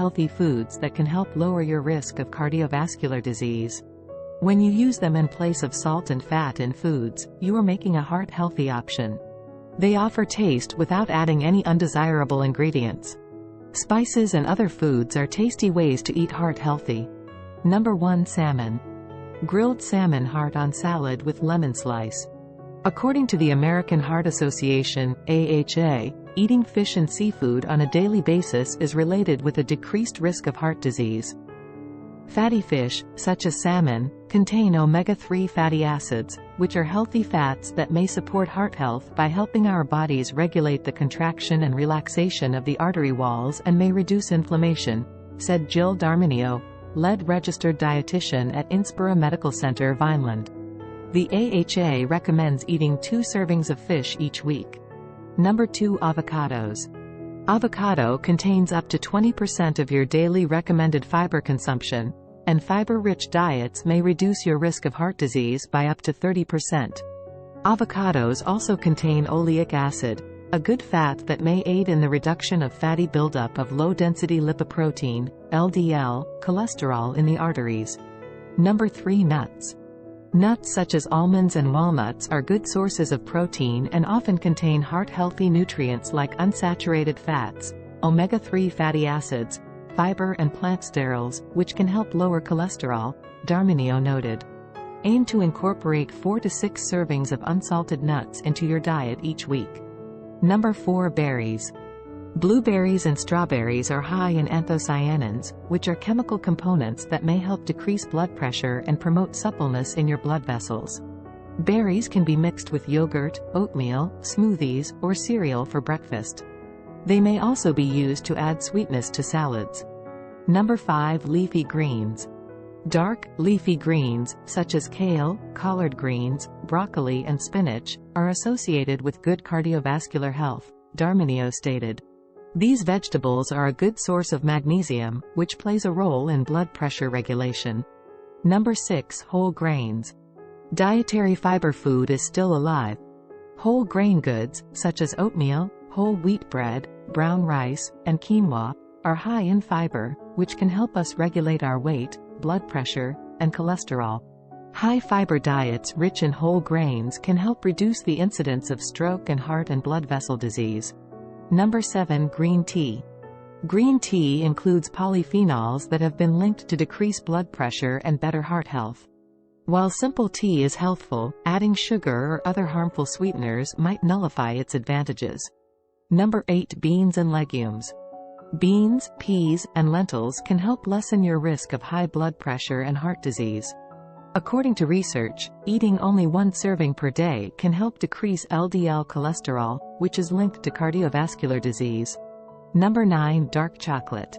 heart-healthy foods that can help lower your risk of cardiovascular disease. When you use them in place of salt and fat in foods, you are making a heart-healthy option. They offer taste without adding any undesirable ingredients. Spices and other foods are tasty ways to eat heart-healthy. Number 1. Salmon. Grilled salmon heart on salad with lemon slice. According to the American Heart Association, AHA, eating fish and seafood on a daily basis is related with a decreased risk of heart disease. Fatty fish, such as salmon, contain omega-3 fatty acids, which are healthy fats that may support heart health by helping our bodies regulate the contraction and relaxation of the artery walls and may reduce inflammation, said Jill Darminio, lead registered dietitian at Inspira Medical Center, Vineland. The AHA recommends eating 2 servings of fish each week. Number 2. Avocados. Avocado contains up to 20% of your daily recommended fiber consumption, and fiber-rich diets may reduce your risk of heart disease by up to 30%. Avocados also contain oleic acid, a good fat that may aid in the reduction of fatty buildup of low-density lipoprotein, LDL, cholesterol in the arteries. Number 3. Nuts. Nuts such as almonds and walnuts are good sources of protein and often contain heart-healthy nutrients like unsaturated fats, omega-3 fatty acids, fiber and plant sterols, which can help lower cholesterol, Darminio noted. Aim to incorporate 4 to 6 servings of unsalted nuts into your diet each week. Number 4. Berries. Blueberries and strawberries are high in anthocyanins, which are chemical components that may help decrease blood pressure and promote suppleness in your blood vessels. Berries can be mixed with yogurt, oatmeal, smoothies, or cereal for breakfast. They may also be used to add sweetness to salads. Number 5. Leafy greens. Dark, leafy greens, such as kale, collard greens, broccoli and spinach, are associated with good cardiovascular health, Darminio stated. These vegetables are a good source of magnesium, which plays a role in blood pressure regulation. Number 6. Whole grains. Dietary fiber food is still alive. Whole grain goods, such as oatmeal, whole wheat bread, brown rice, and quinoa, are high in fiber, which can help us regulate our weight, blood pressure, and cholesterol. High-fiber diets rich in whole grains can help reduce the incidence of stroke and heart and blood vessel disease. Number 7. Green tea. Green tea includes polyphenols that have been linked to decreased blood pressure and better heart health. While simple tea is healthful, adding sugar or other harmful sweeteners might nullify its advantages. Number 8. Beans and legumes. Beans, peas, and lentils can help lessen your risk of high blood pressure and heart disease. According to research, eating only 1 serving per day can help decrease LDL cholesterol, which is linked to cardiovascular disease. Number 9. Dark chocolate.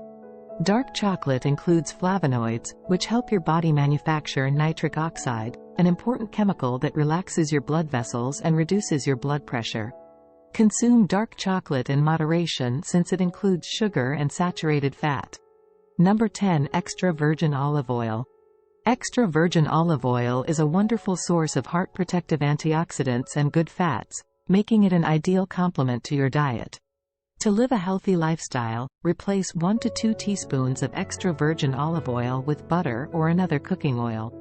Dark chocolate includes flavonoids, which help your body manufacture nitric oxide, an important chemical that relaxes your blood vessels and reduces your blood pressure. Consume dark chocolate in moderation since it includes sugar and saturated fat. Number 10. Extra virgin olive oil. Extra virgin olive oil is a wonderful source of heart-protective antioxidants and good fats, making it an ideal complement to your diet. To live a healthy lifestyle, replace 1 to 2 teaspoons of extra virgin olive oil with butter or another cooking oil.